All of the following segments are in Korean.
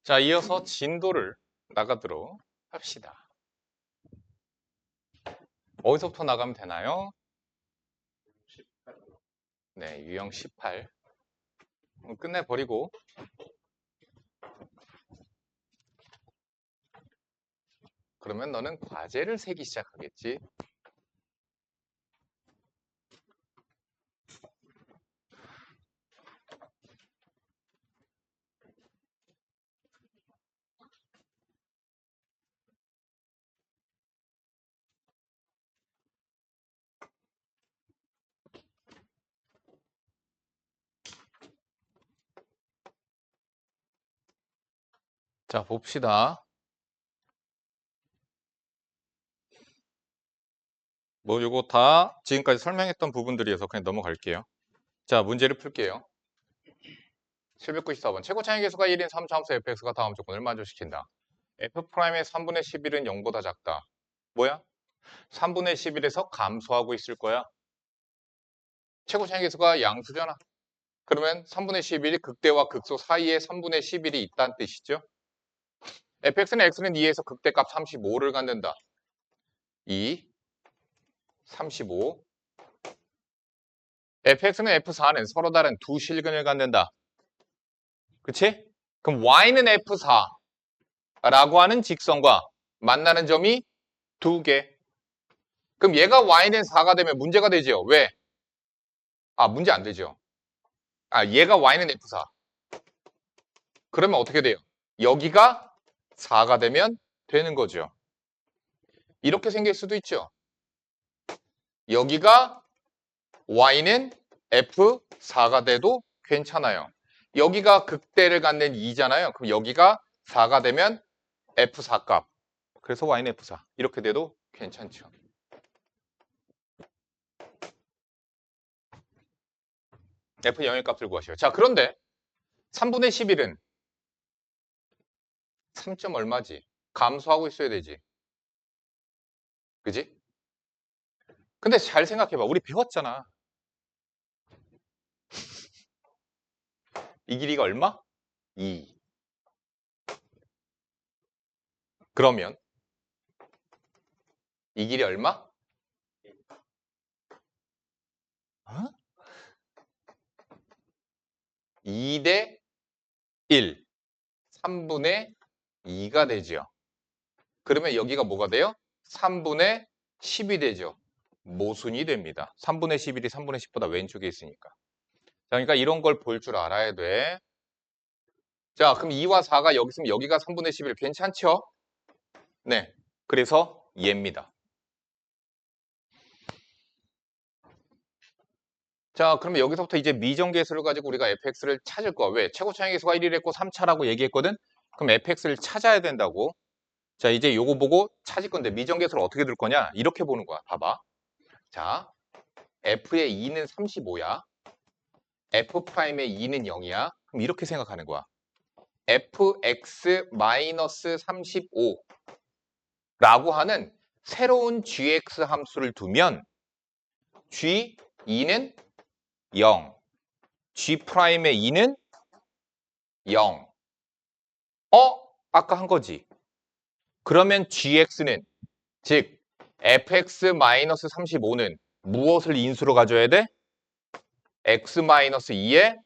자, 이어서 진도를 나가도록 합시다. 어디서부터 나가면 되나요? 네, 유형 18. 끝내버리고 그러면 너는 과제를 세기 시작하겠지? 자, 봅시다. 뭐 요거 다 지금까지 설명했던 부분들이어서 그냥 넘어갈게요. 자, 문제를 풀게요. 794번. 최고 차이 계수가 1인 3차함수 fx가 다음 조건을 만족시킨다. f'의 3분의 11은 0보다 작다. 뭐야? 3분의 11에서 감소하고 있을 거야. 최고 차이 계수가 양수잖아. 그러면 3분의 11이 극대와 극소 사이에 3분의 11이 있다는 뜻이죠. fx는 x는 2에서 극대값 35를 갖는다. 2, 35. fx는 f4는 서로 다른 두 실근을 갖는다. 그치? 그럼 y는 f4라고 하는 직선과 만나는 점이 두 개. 그럼 얘가 y는 4가 되면 문제가 되죠. 왜? 문제 안 되죠. 얘가 y는 f4. 그러면 어떻게 돼요? 여기가 4가 되면 되는 거죠. 이렇게 생길 수도 있죠. 여기가 y는 f4가 돼도 괜찮아요. 여기가 극대를 갖는 2잖아요. 그럼 여기가 4가 되면 f4 값. 그래서 y는 f4. 이렇게 돼도 괜찮죠. f 0의 값을 구하셔요. 자, 그런데 3분의 11은 3점 얼마지? 감소하고 있어야 되지. 그지? 근데 잘 생각해봐. 우리 배웠잖아. 이 길이가 얼마? 2. 그러면 이 길이 얼마? 2 대 1. 3분의 2가 되죠. 그러면 여기가 뭐가 돼요? 3분의 10이 되죠. 모순이 됩니다. 3분의 11이 3분의 10보다 왼쪽에 있으니까. 자, 그러니까 이런 걸 볼 줄 알아야 돼. 자, 그럼 2와 4가 여기 있으면 여기가 3분의 11 괜찮죠? 네. 그래서 얘입니다. 자, 그러면 여기서부터 이제 미정계수를 가지고 우리가 fx를 찾을 거야. 왜? 최고 차이계수가 1이랬고 3차라고 얘기했거든? 그럼 fx를 찾아야 된다고. 자, 이제 요거 보고 찾을 건데 미정계수를 어떻게 들 거냐? 이렇게 보는 거야. 봐봐. 자, f의 2는 35야. f'의 2는 0이야. 그럼 이렇게 생각하는 거야. fx-35 라고 하는 새로운 gx 함수를 두면 g2는 0, g'의 2는 0. 아까 한 거지. 그러면 gx는, 즉 fx-35는 무엇을 인수로 가져야 돼? x-2의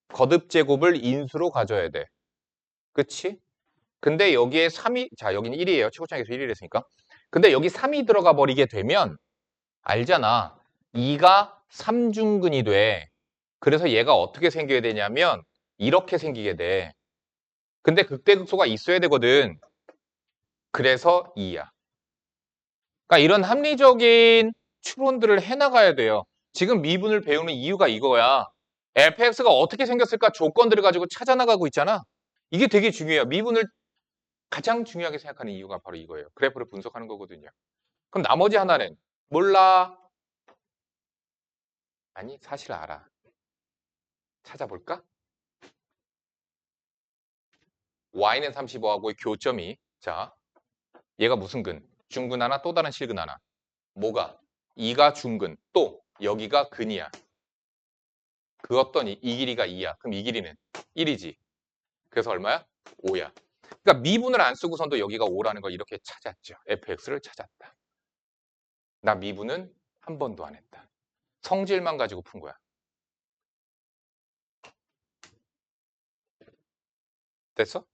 거듭제곱을 인수로 가져야 돼. 그치? 근데 여기에 3이, 자, 여기는 1이에요. 최고차이계수 1이랬으니까. 근데 여기 3이 들어가 버리게 되면, 알잖아. 2가 3중근이 돼. 그래서 얘가 어떻게 생겨야 되냐면, 이렇게 생기게 돼. 근데 극대극소가 있어야 되거든. 그래서 2야. 그러니까 이런 합리적인 추론들을 해나가야 돼요. 지금 미분을 배우는 이유가 이거야. fx가 어떻게 생겼을까 조건들을 가지고 찾아나가고 있잖아. 이게 되게 중요해요. 미분을 가장 중요하게 생각하는 이유가 바로 이거예요. 그래프를 분석하는 거거든요. 그럼 나머지 하나는 몰라. 아니, 사실 알아. 찾아볼까? y는 35하고의 교점이, 자, 얘가 무슨 근? 중근 하나, 또 다른 실근 하나. 뭐가? 2가 중근, 또 여기가 근이야. 그 어떤 이 길이가 2야. 그럼 이 길이는 1이지. 그래서 얼마야? 5야. 그러니까 미분을 안 쓰고선도 여기가 5라는 걸 이렇게 찾았죠. fx를 찾았다. 나 미분은 한 번도 안 했다. 성질만 가지고 푼 거야. 됐어?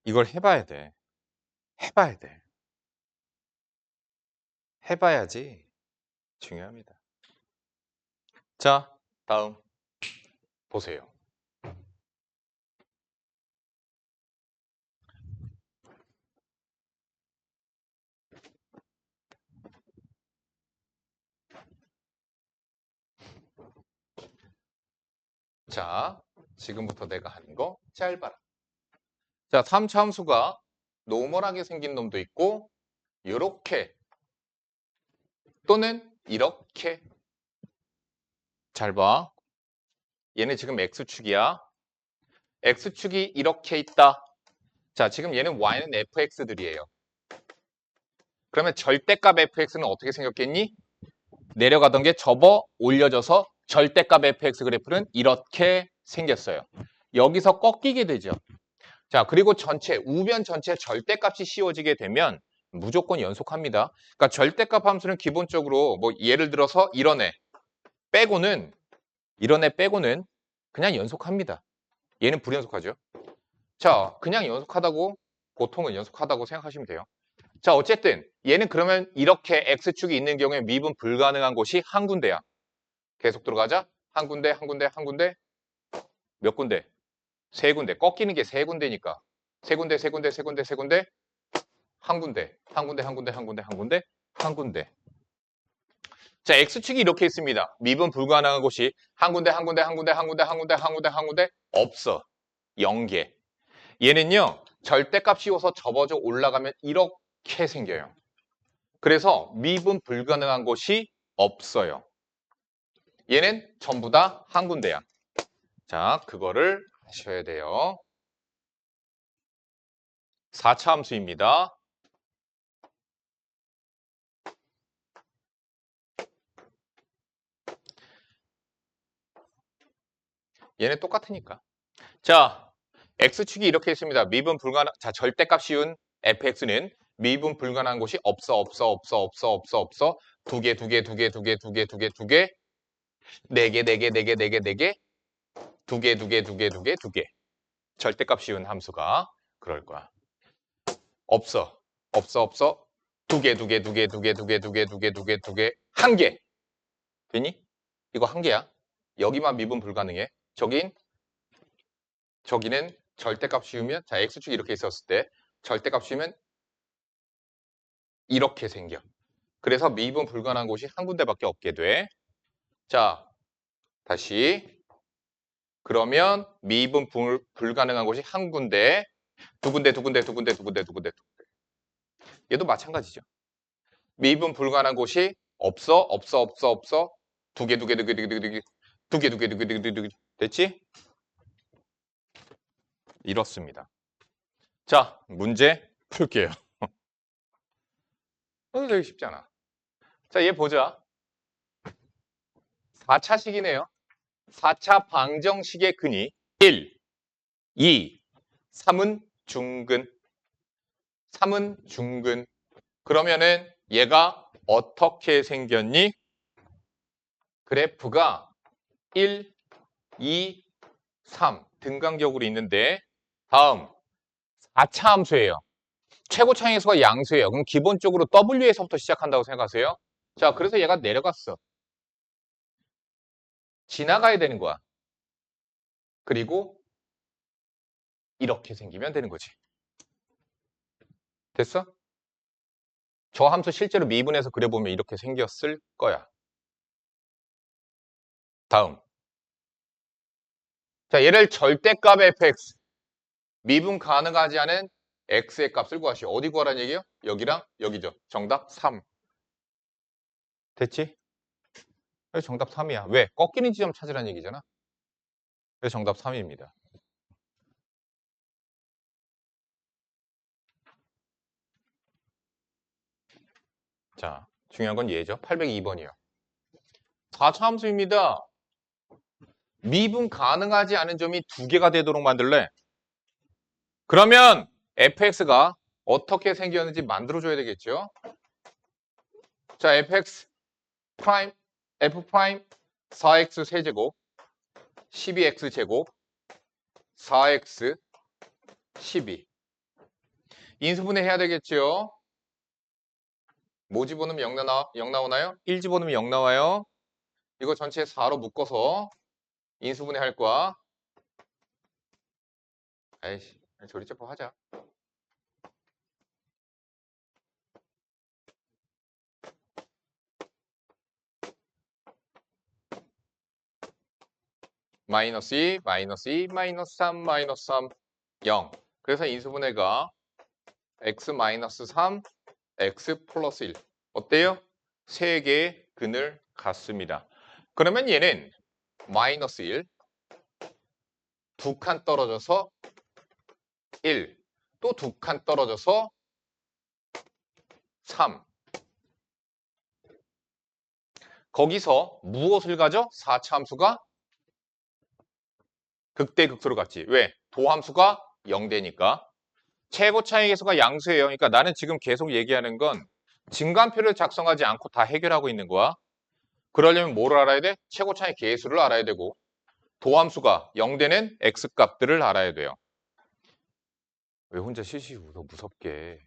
이걸 해봐야 돼. 해봐야 돼. 해봐야지. 중요합니다. 자, 다음 보세요. 자, 지금부터 내가 하는 거 잘 봐라. 자, 3차 함수가 노멀하게 생긴 놈도 있고 이렇게 또는 이렇게. 잘 봐. 얘는 지금 x축이야. x축이 이렇게 있다. 자, 지금 얘는 y는 fx들이에요. 그러면 절대값 fx는 어떻게 생겼겠니? 내려가던 게 접어 올려져서 절대값 fx 그래프는 이렇게 생겼어요. 여기서 꺾이게 되죠. 자, 그리고 전체, 우변 전체 절대값이 씌워지게 되면 무조건 연속합니다. 그러니까 절대값 함수는 기본적으로 뭐 예를 들어서 이런 애 빼고는 그냥 연속합니다. 얘는 불연속하죠. 자, 그냥 연속하다고 보통은 연속하다고 생각하시면 돼요. 자, 어쨌든 얘는 그러면 이렇게 x축이 있는 경우에 미분 불가능한 곳이 한 군데야. 계속 들어가자. 한 군데, 한 군데, 한 군데. 몇 군데? 세 군데. 꺾이는 게 세 군데니까. 세 군데, 세 군데, 세 군데, 세 군데. 한 군데, 한 군데, 한 군데, 한 군데, 한 군데, 한 군데. 자, x축이 이렇게 있습니다. 미분 불가능한 곳이 한 군데, 한 군데, 한 군데, 한 군데, 한 군데, 한 군데, 한 군데 없어. 0개. 얘는요, 절대값 씌워서 접어져 올라가면 이렇게 생겨요. 그래서 미분 불가능한 곳이 없어요. 얘는 전부 다 한 군데야. 자, 그거를 하셔야 돼요. 4차 함수입니다. 얘네 똑같으니까. 자, x축이 이렇게 있습니다. 미분 불가능, 자, 절대값 씌운 fx는 미분 불가능한 곳이 없어. 두 개, 두 개, 두 개, 두 개, 두 개, 두 개, 두 개, 네 개, 네 개, 네 개, 네 개, 네 개, 두 개, 두 개, 두 개, 두 개, 두 개. 절대값 씌운 함수가 그럴 거야. 없어. 두 개, 두 개, 두 개, 두 개, 두 개, 두 개, 두 개, 두 개, 두 개, 한 개. 되니? 이거 한 개야. 여기만 미분 불가능해. 저기는 절대값 씌우면, 자, x축이 이렇게 있었을 때 절대값 씌우면 이렇게 생겨. 그래서 미분 불가능한 곳이 한 군데밖에 없게 돼. 자, 다시. 그러면 미분 불가능한 곳이 한 군데, 두 군데, 두 군데, 두 군데, 두 군데, 두 군데, 두 군데. 얘도 마찬가지죠. 미분 불가능한 곳이 없어. 두 개, 두 개, 두 개, 두 개, 두 개, 두 개, 두 개, 두 개, 두 개, 두 개, 두 개. 됐지? 이렇습니다. 자, 문제 풀게요. 되게 쉽지 않아. 자, 얘 보자. 4차식이네요. 4차 방정식의 근이 1, 2, 3은 중근. 3은 중근. 그러면은 얘가 어떻게 생겼니? 그래프가 1, 2, 3 등간격으로 있는데 다음 4차 함수예요. 최고차항의 양수예요. 그럼 기본적으로 W에서부터 시작한다고 생각하세요. 자, 그래서 얘가 내려갔어. 지나가야 되는 거야. 그리고 이렇게 생기면 되는 거지. 됐어? 저 함수 실제로 미분해서 그려보면 이렇게 생겼을 거야. 다음. 자, 얘를 절대값 fx, 미분 가능하지 않은 x의 값을 구하시오. 어디 구하라는 얘기예요? 여기랑 여기죠. 정답 3. 됐지? 그래서 정답 3이야. 왜? 꺾이는 지점 찾으라는 얘기잖아. 그래서 정답 3입니다. 자, 중요한 건 얘죠. 802번이요. 4차 함수입니다. 미분 가능하지 않은 점이 두 개가 되도록 만들래. 그러면 fx가 어떻게 생겼는지 만들어줘야 되겠죠. 자, fx 프라임, f 프라임 4x 세제곱 12x 제곱 4x 12 인수분해 해야 되겠죠. 뭐 집어넣으면 0 나오나요? 1 집어넣으면 0 나와요. 이거 전체 4로 묶어서 인수분해 할 거야. 아이씨, 조리제법 하자. 마이너스 2, 마이너스 2, 마이너스 3, 마이너스 3, 0. 그래서 인수분해가 x 마이너스 3, x 플러스 1. 어때요? 세 개의 근을 갖습니다. 그러면 얘는 마이너스 1, 두 칸 떨어져서 1, 또 두 칸 떨어져서 3. 거기서 무엇을 가져? 4차 함수가 극대극소로 갔지. 왜? 도함수가 0되니까. 최고 차이 계수가 양수예요. 그러니까 나는 지금 계속 얘기하는 건 증간표를 작성하지 않고 다 해결하고 있는 거야. 그러려면 뭐를 알아야 돼? 최고 차이 계수를 알아야 되고 도함수가 0되는 x값들을 알아야 돼요. 왜 혼자 실시 웃어 무섭게.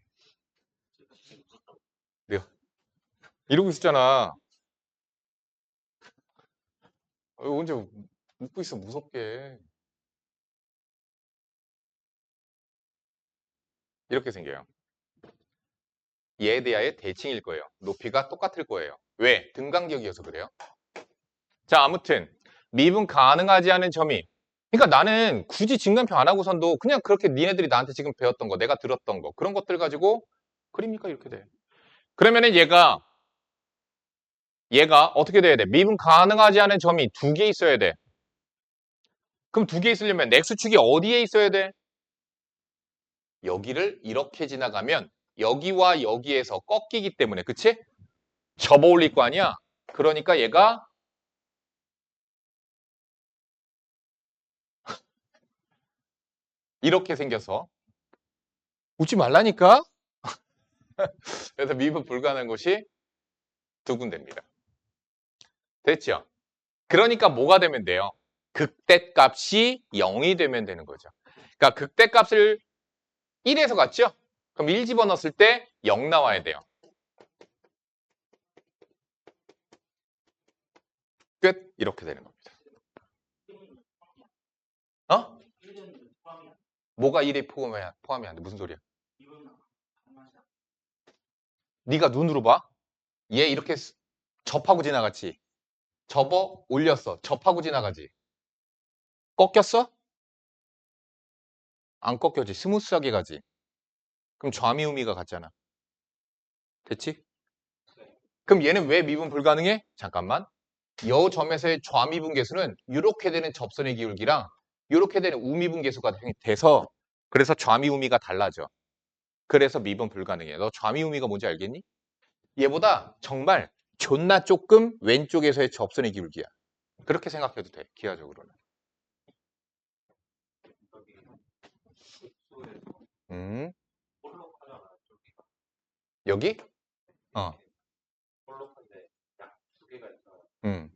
내가 이러고 있었잖아. 왜 혼자 웃고 있어 무섭게. 이렇게 생겨요. 얘에 대하여 대칭일 거예요. 높이가 똑같을 거예요. 왜? 등간격이어서 그래요. 자, 아무튼 미분 가능하지 않은 점이 그러니까 나는 굳이 증간표 안 하고선도 그냥 그렇게 니네들이 나한테 지금 배웠던 거, 내가 들었던 거 그런 것들 가지고 그리니까 이렇게 돼. 그러면은 얘가 어떻게 돼야 돼? 미분 가능하지 않은 점이 두 개 있어야 돼. 그럼 두 개 있으려면 x축이 어디에 있어야 돼? 여기를 이렇게 지나가면 여기와 여기에서 꺾이기 때문에 그치? 접어 올릴 거 아니야? 그러니까 얘가 이렇게 생겨서 웃지 말라니까? 그래서 미분 불가능한 곳이 두 군데입니다. 됐죠? 그러니까 뭐가 되면 돼요? 극대값이 0이 되면 되는 거죠. 그러니까 극대값을 1에서 갔죠? 그럼 1 집어넣었을 때 0 나와야 돼요. 끝. 이렇게 되는 겁니다. 어? 뭐가 1에 포함이 안 돼? 무슨 소리야? 네가 눈으로 봐? 얘 이렇게 접하고 지나갔지? 접어 올렸어. 접하고 지나가지? 꺾였어? 안 꺾여지. 스무스하게 가지. 그럼 좌미우미가 같잖아. 됐지? 그럼 얘는 왜 미분 불가능해? 잠깐만. 여 점에서의 좌미분 계수는 이렇게 되는 접선의 기울기랑 이렇게 되는 우미분 계수가 돼서 그래서 좌미우미가 달라져. 그래서 미분 불가능해. 너 좌미우미가 뭔지 알겠니? 얘보다 정말 존나 조금 왼쪽에서의 접선의 기울기야. 그렇게 생각해도 돼. 기하적으로는. 여기? 어. 음.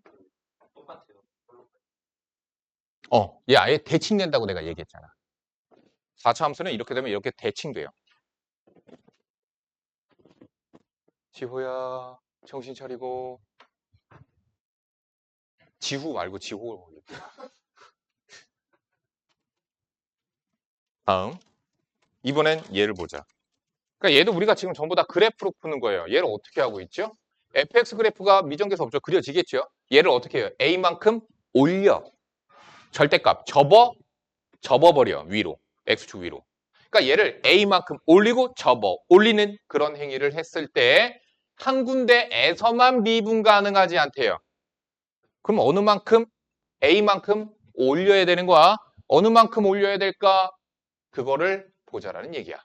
얘 아예 대칭된다고 내가 얘기했잖아. 4차 함수는 이렇게 되면 이렇게 대칭돼요. 지호야, 정신 차리고. 지후 말고 지호. 다음. 이번엔 얘를 보자. 그러니까 얘도 우리가 지금 전부 다 그래프로 푸는 거예요. 얘를 어떻게 하고 있죠? fx 그래프가 미정계수 없죠. 그려지겠죠? 얘를 어떻게 해요? a만큼 올려. 절대값 접어버려. 위로. x축 위로. 그러니까 얘를 a만큼 올리고 접어 올리는 그런 행위를 했을 때 한 군데에서만 미분 가능하지 않대요. 그럼 어느 만큼 a만큼 올려야 되는 거야. 어느 만큼 올려야 될까? 그거를 보자라는 얘기야.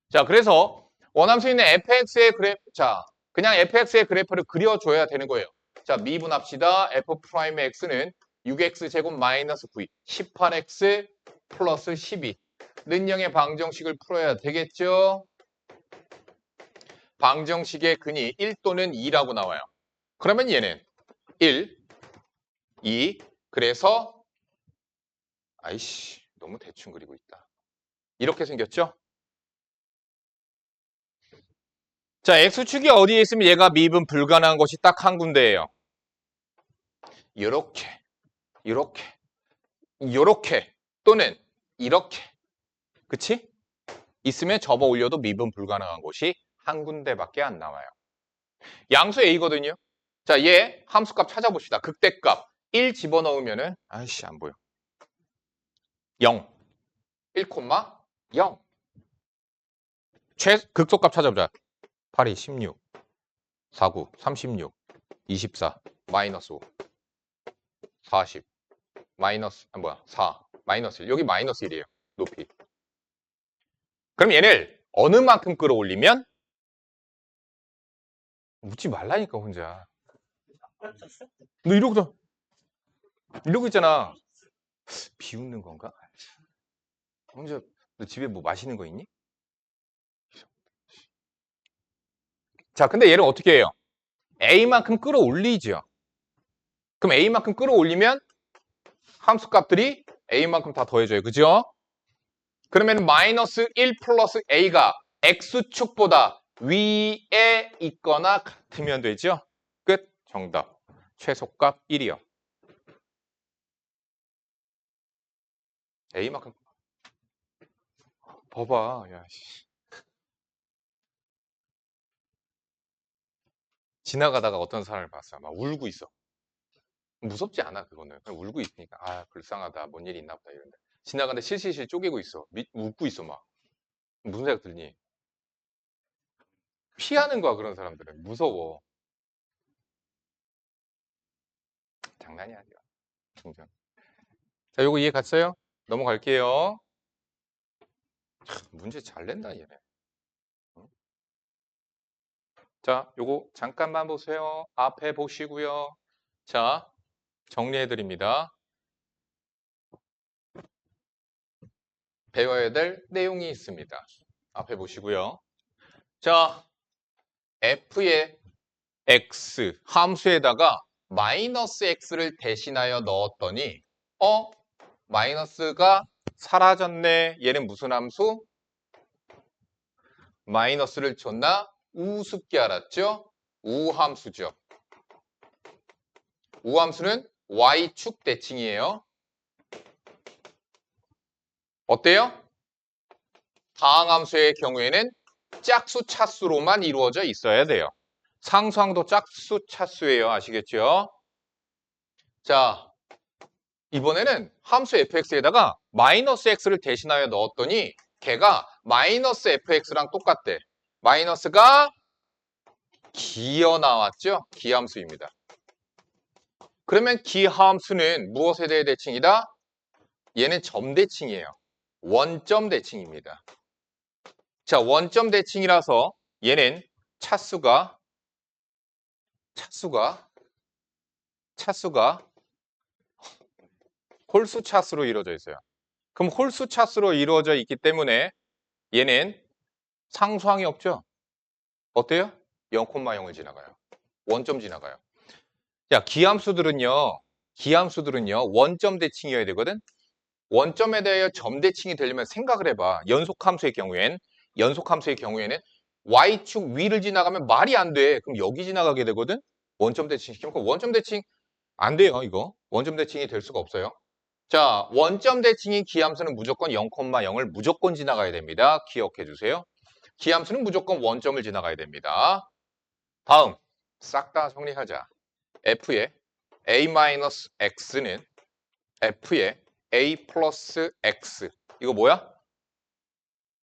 자, 그래서 원함수 있는 fx의 그래프, 자, 그냥 fx의 그래프를 그려줘야 되는 거예요. 자, 미분합시다. F'의 X는 6X제곱 마이너스 9, 18X 플러스 12. 는영의 방정식을 풀어야 되겠죠? 방정식의 근이 1 또는 2라고 나와요. 그러면 얘는 1, 2, 그래서 아이씨, 너무 대충 그리고 있다. 이렇게 생겼죠? 자, X축이 어디에 있으면 얘가 미분 불가능한 것이 딱 한 군데예요. 요렇게, 요렇게, 요렇게, 또는 이렇게. 그치? 있으면 접어 올려도 미분 불가능한 곳이 한 군데밖에 안 나와요. 양수 A거든요. 자, 얘 함수값 찾아봅시다. 극대값 1 집어넣으면은 아이씨 안 보여. 0. 1, 0. 극소값 찾아보자. 8이 16, 49, 36, 24, 마이너스 5, 40, 마이너스 4, 마이너스 1. 여기 마이너스 1이에요. 높이. 그럼 얘를 어느 만큼 끌어올리면 묻지 말라니까 혼자. 너 이러고 있잖아. 비웃는 건가? 혼자 너 집에 뭐 맛있는 거 있니? 자, 근데 얘를 어떻게 해요? A만큼 끌어올리죠. 그럼 A만큼 끌어올리면 함수값들이 A만큼 다 더해져요. 그죠? 그러면 마이너스 1 플러스 A가 X축보다 위에 있거나 같으면 되죠? 끝. 정답. 최소값 1이요. A만큼 봐봐. 야, 씨. 지나가다가 어떤 사람을 봤어. 막 울고 있어. 무섭지 않아, 그거는. 그냥 울고 있으니까. 아, 불쌍하다. 뭔 일이 있나 보다. 이런데. 지나가는데 실실실 쪼개고 있어. 웃고 있어, 막. 무슨 생각 들니? 피하는 거야, 그런 사람들은. 무서워. 장난이 아니야. 진짜. 자, 요거 이해 갔어요? 넘어갈게요. 문제 잘 낸다, 얘네. 자, 요거 잠깐만 보세요. 앞에 보시고요. 자, 정리해 드립니다. 배워야 될 내용이 있습니다. 앞에 보시고요. 자, f의 x 함수에다가 마이너스 x를 대신하여 넣었더니 마이너스가 사라졌네. 얘는 무슨 함수? 마이너스를 줬나? 우습게 알았죠? 우함수죠. 우함수는 y축 대칭이에요. 어때요? 다항함수의 경우에는 짝수 차수로만 이루어져 있어야 돼요. 상수항도 짝수 차수예요. 아시겠죠? 자, 이번에는 함수 fx에다가 마이너스 x를 대신하여 넣었더니 걔가 마이너스 fx랑 똑같대. 마이너스가 기어 나왔죠? 기함수입니다. 그러면 기함수는 무엇에 대해 대칭이다? 얘는 점대칭이에요. 원점 대칭입니다. 자, 원점 대칭이라서 얘는 차수가 홀수 차수로 이루어져 있어요. 그럼 홀수 차수로 이루어져 있기 때문에 얘는 상수항이 없죠? 어때요? 0,0을 지나가요. 원점 지나가요. 자, 기함수들은요, 원점 대칭이어야 되거든? 원점에 대하여 점 대칭이 되려면 생각을 해봐. 연속함수의 경우에는 y축 위를 지나가면 말이 안 돼. 그럼 여기 지나가게 되거든? 원점 대칭 시키면. 그럼 원점 대칭 안 돼요, 이거. 원점 대칭이 될 수가 없어요. 자, 원점 대칭인 기함수는 무조건 0,0을 무조건 지나가야 됩니다. 기억해 주세요. 기함수는 무조건 원점을 지나가야 됩니다. 다음, 싹 다 정리하자. f의 a-x는 f의 a 플러스 x. 이거 뭐야?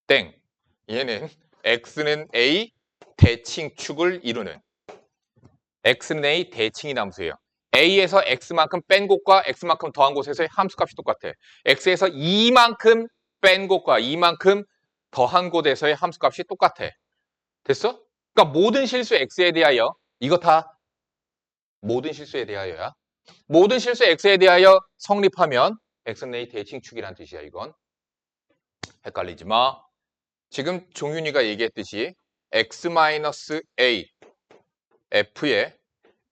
땡. 얘는 x는 a 대칭축을 이루는. x는 a 대칭이 함수예요. a에서 x만큼 뺀 곳과 x만큼 더한 곳에서의 함수값이 똑같아. x에서 2만큼 뺀 곳과 2만큼 더한 곳에서의 함수값이 똑같아. 됐어? 그러니까 모든 실수 x에 대하여 이거 다 모든 실수에 대하여야. 모든 실수 x에 대하여 성립하면 x는 a 대칭축이란 뜻이야, 이건. 헷갈리지 마. 지금 종윤이가 얘기했듯이 x-a f에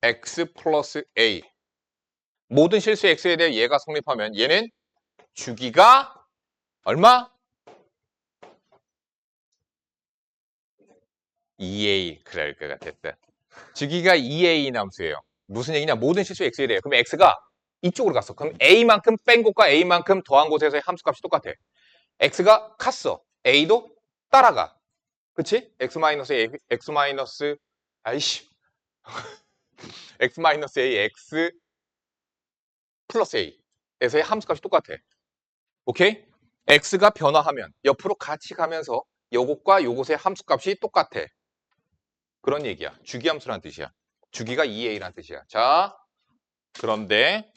x 플러스 a 모든 실수 x에 대해 얘가 성립하면 얘는 주기가 얼마? 2a 그럴 것 같았다. 주기가 2a 함수예요. 무슨 얘기냐? 모든 실수 x에 대해. 그럼 x가 이쪽으로 갔어. 그럼 a만큼 뺀 곳과 a만큼 더한 곳에서의 함수값이 똑같아. x가 갔어. a도 따라가. 그치? x-a, x- 아이씨. x-a, x 플러스 a에서의 함수값이 똑같아. 오케이? x가 변화하면 옆으로 같이 가면서 요것과 요것의 함수값이 똑같아. 그런 얘기야. 주기함수란 뜻이야. 주기가 2a란 뜻이야. 자, 그런데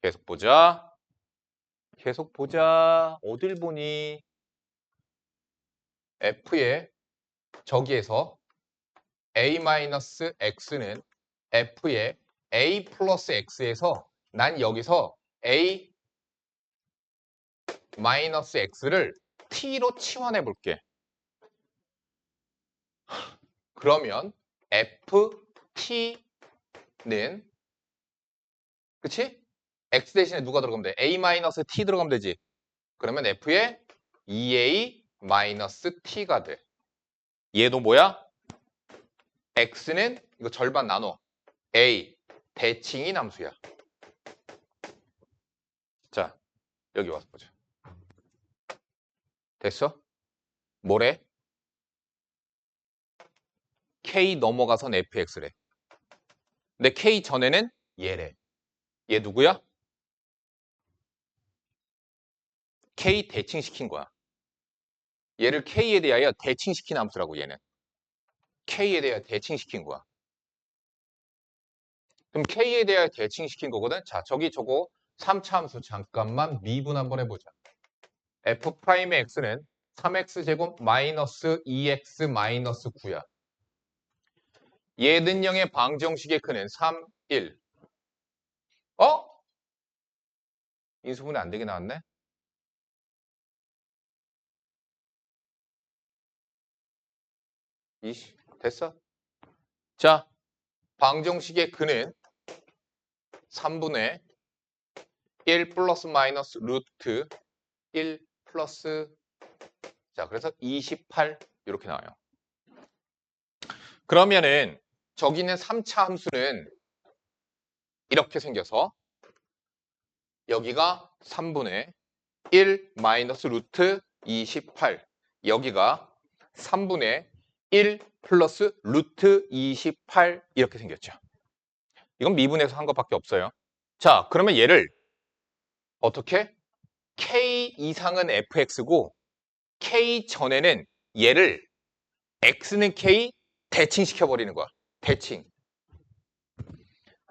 계속 보자. 계속 보자. 어딜 보니? f의 저기에서 a-x는 f의 a 플러스 x에서 난 여기서 a 마이너스 x를 t로 치환해 볼게. 그러면 ft는 그치? x 대신에 누가 들어가면 돼? a 마이너스 t 들어가면 되지. 그러면 f에 2a 마이너스 t가 돼. 얘도 뭐야? x는 이거 절반 나눠. a 대칭인 함수야. 자, 여기 와서 보자. 됐어? 뭐래? k 넘어가선 fx래. 근데 k 전에는 얘래. 얘 누구야? k 대칭시킨 거야. 얘를 k에 대하여 대칭시킨 함수라고 얘는. k에 대하여 대칭시킨 거야. 그럼 k에 대하여 대칭시킨 거거든. 자, 저기 저거 3차 함수 잠깐만 미분 한번 해보자. f'의 x는 3x제곱 마이너스 2x 마이너스 9야. 얘는 0의 방정식의 크는 3, 1. 어? 인수분해 안 되게 나왔네? 이씨, 됐어? 자, 방정식의 근은 3분의 1 플러스 마이너스 루트 1 플러스 자, 그래서 28 이렇게 나와요. 그러면은 저기 있는 3차 함수는 이렇게 생겨서 여기가 3분의 1 마이너스 루트 28 여기가 3분의 1 플러스 루트 28 이렇게 생겼죠. 이건 미분해서 한 것밖에 없어요. 자, 그러면 얘를 어떻게? k 이상은 fx고 k 전에는 얘를 x는 k 대칭시켜버리는 거야. 대칭.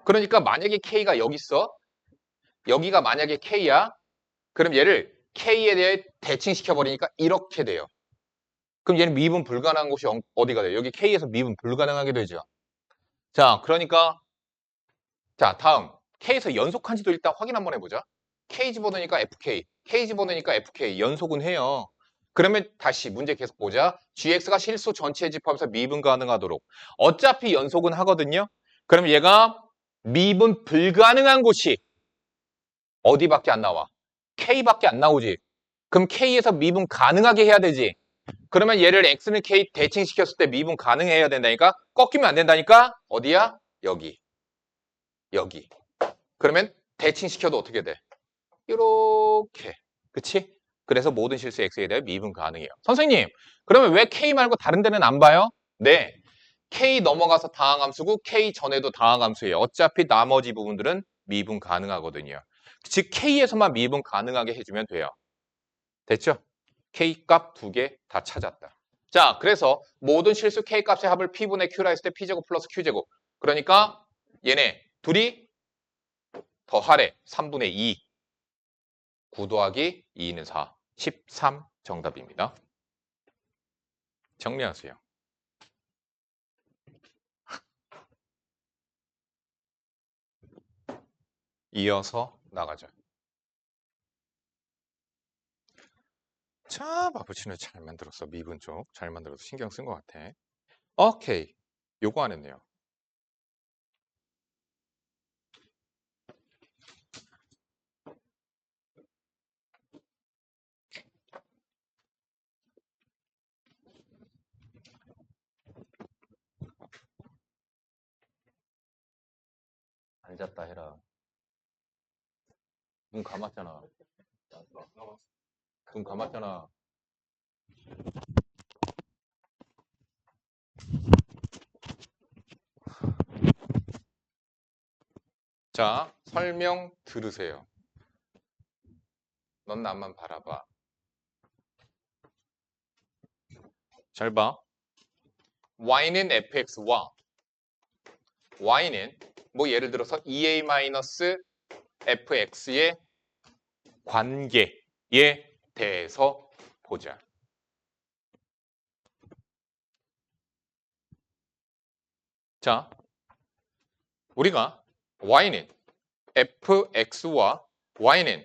그러니까 만약에 k가 여기 있어. 여기가 만약에 k야. 그럼 얘를 k에 대해 대칭시켜버리니까 이렇게 돼요. 그럼 얘는 미분 불가능한 곳이 어디가 돼요? 여기 k에서 미분 불가능하게 되죠. 자, 그러니까 자, 다음 k에서 연속한지도 일단 확인 한번 해보자. k 집어넣으니까 fk, k 집어넣으니까 fk 연속은 해요. 그러면 다시 문제 계속 보자. gx가 실수 전체에 집합해서 미분 가능하도록. 어차피 연속은 하거든요. 그럼 얘가 미분 불가능한 곳이 어디밖에 안 나와? k밖에 안 나오지. 그럼 k에서 미분 가능하게 해야 되지. 그러면 얘를 x는 k 대칭시켰을 때 미분 가능해야 된다니까? 꺾이면 안 된다니까? 어디야? 여기. 여기. 그러면 대칭시켜도 어떻게 돼? 이렇게. 그치? 그래서 모든 실수 x에 대해 미분 가능해요. 선생님, 그러면 왜 k 말고 다른 데는 안 봐요? 네. k 넘어가서 다항함수고 k 전에도 다항함수예요. 어차피 나머지 부분들은 미분 가능하거든요. 즉 k에서만 미분 가능하게 해주면 돼요. 됐죠? k 값 두 개 다 찾았다. 자, 그래서 모든 실수 k 값의 합을 p분의 q라 했을 때 p제곱 플러스 q제곱. 그러니까 얘네 둘이 더하래. 3분의 2. 9 더하기 2는 4. 13 정답입니다. 정리하세요. 이어서 나가자. 자, 마부치는 잘 만들었어. 미분 쪽 잘 만들어서 신경 쓴 것 같아. 오케이. 요거 안 했네요. 앉았다 해라. 눈 감았잖아. 눈 감았잖아. 자, 설명 들으세요. 넌 나만 바라봐. 잘 봐. y는 fx와 y는 뭐 예를 들어서 2a-fx의 관계에 대해서 보자. 자, 우리가 y는 fx와 y는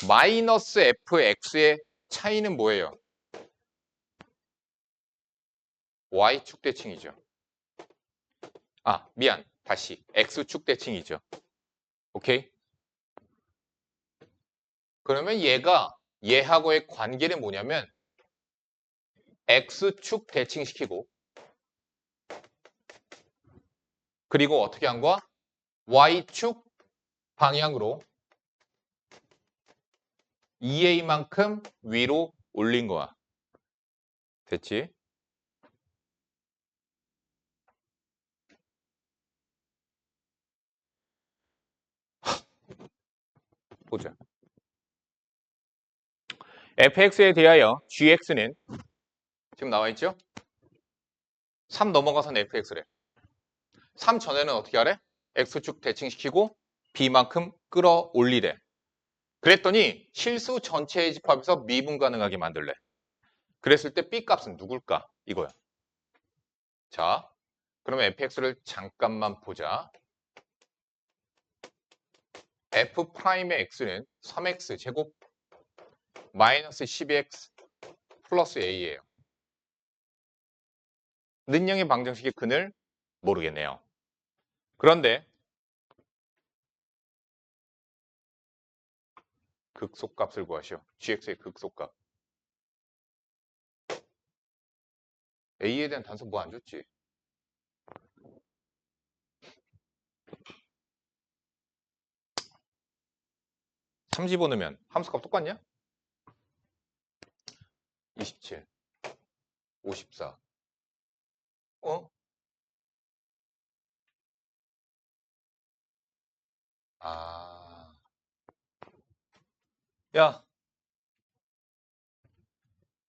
마이너스 fx의 차이는 뭐예요? y축 대칭이죠. 아, 미안. 다시. x축 대칭이죠. 오케이? 그러면 얘하고의 관계는 뭐냐면 x축 대칭시키고 그리고 어떻게 한 거야? y축 방향으로 2a만큼 위로 올린 거야. 됐지? 보자. fx에 대하여 gx는 지금 나와 있죠? 3 넘어가선 fx래. 3 전에는 어떻게 하래? x축 대칭시키고 b만큼 끌어올리래. 그랬더니 실수 전체의 집합에서 미분 가능하게 만들래. 그랬을 때 b 값은 누굴까? 이거야. 자, 그러면 fx를 잠깐만 보자. f'의 x는 3x 제곱 마이너스 12x 플러스 a예요. 는영의 방정식의 근을 모르겠네요. 그런데 극소값을 구하시오. gx의 극소값. a에 대한 단수 뭐 안 줬지? 3 집어넣으면 함수값 똑같냐? 27, 54. 어? 아. 야,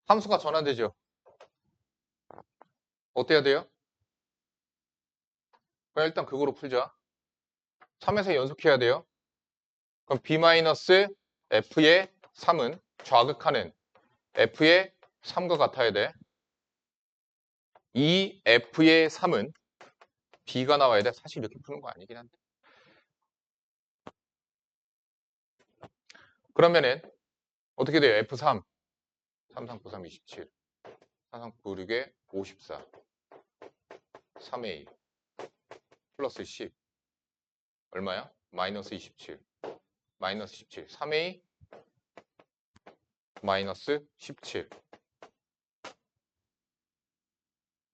함수가 전환되죠? 어때야 돼요? 그럼 일단 그거로 풀자. 3에서 연속해야 돼요. 그럼 b-f의 3은 좌극하는 f의 3과 같아야 돼. 이 f의 3은 b가 나와야 돼. 사실 이렇게 푸는 거 아니긴 한데. 그러면은 어떻게 돼요? f3 3, 3, 9, 3, 27 3, 3, 9, 6에 54 3a 플러스 10 얼마야? 마이너스 27 마이너스 17 3a 마이너스 17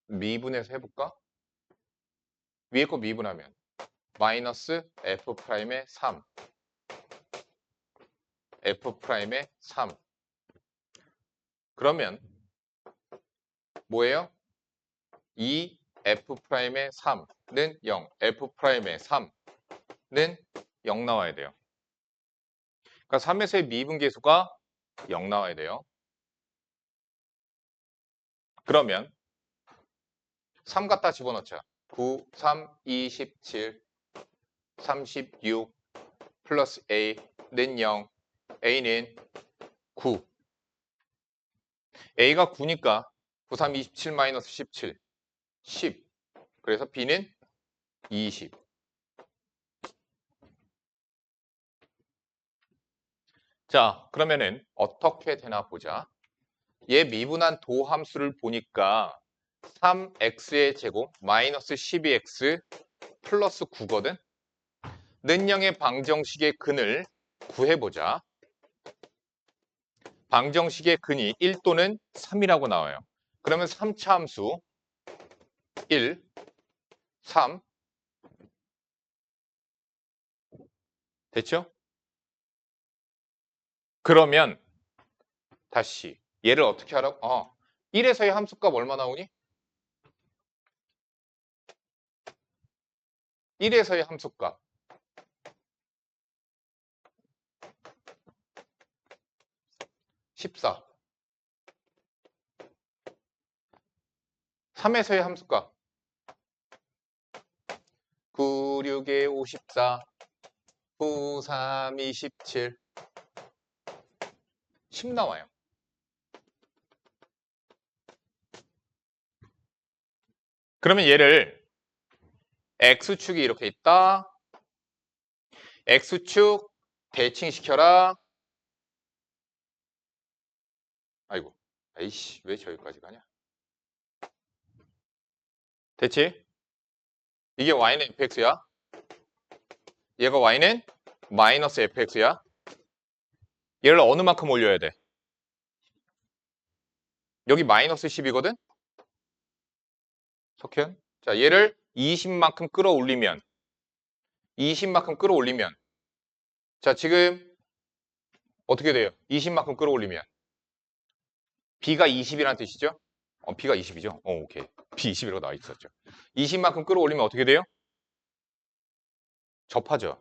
미분해서 해볼까? 위에 거 미분하면 마이너스 f'의 3 f'의 3 그러면 뭐예요? 이 f'의 3는 0 f'의 3는 0 나와야 돼요. 그러니까 3에서의 미분계수가 0 나와야 돼요. 그러면 3 갖다 집어넣자. 9, 3, 27, 36 플러스 a는 0, a는 9. a가 9니까 9, 3, 27 마이너스 17, 10. 그래서 b는 20. 자, 그러면은 어떻게 되나 보자. 얘 미분한 도함수를 보니까 3x의 제곱 마이너스 12x 플러스 9거든. 는영의 방정식의 근을 구해보자. 방정식의 근이 1 또는 3이라고 나와요. 그러면 3차 함수 1, 3 됐죠? 그러면 다시 얘를 어떻게 하라고? 1에서의 함수값 얼마 나오니? 1에서의 함수값 14. 3에서의 함수값 9, 6에 54, 9, 3, 27, 10 나와요. 그러면 얘를 X축이 이렇게 있다. X축 대칭시켜라. 아이고, 아이씨, 왜 저기까지 가냐? 됐지? 이게 y는 fx야. 얘가 y는 마이너스 fx야. 얘를 어느 만큼 올려야 돼? 여기 마이너스 10이거든? 석현? 자, 얘를 20만큼 끌어올리면 20만큼 끌어올리면 자, 지금 어떻게 돼요? 20만큼 끌어올리면 b가 20이라는 뜻이죠? b가 20이죠? 오케이. b 20이라고 나와 있었죠. 20만큼 끌어올리면 어떻게 돼요? 접하죠.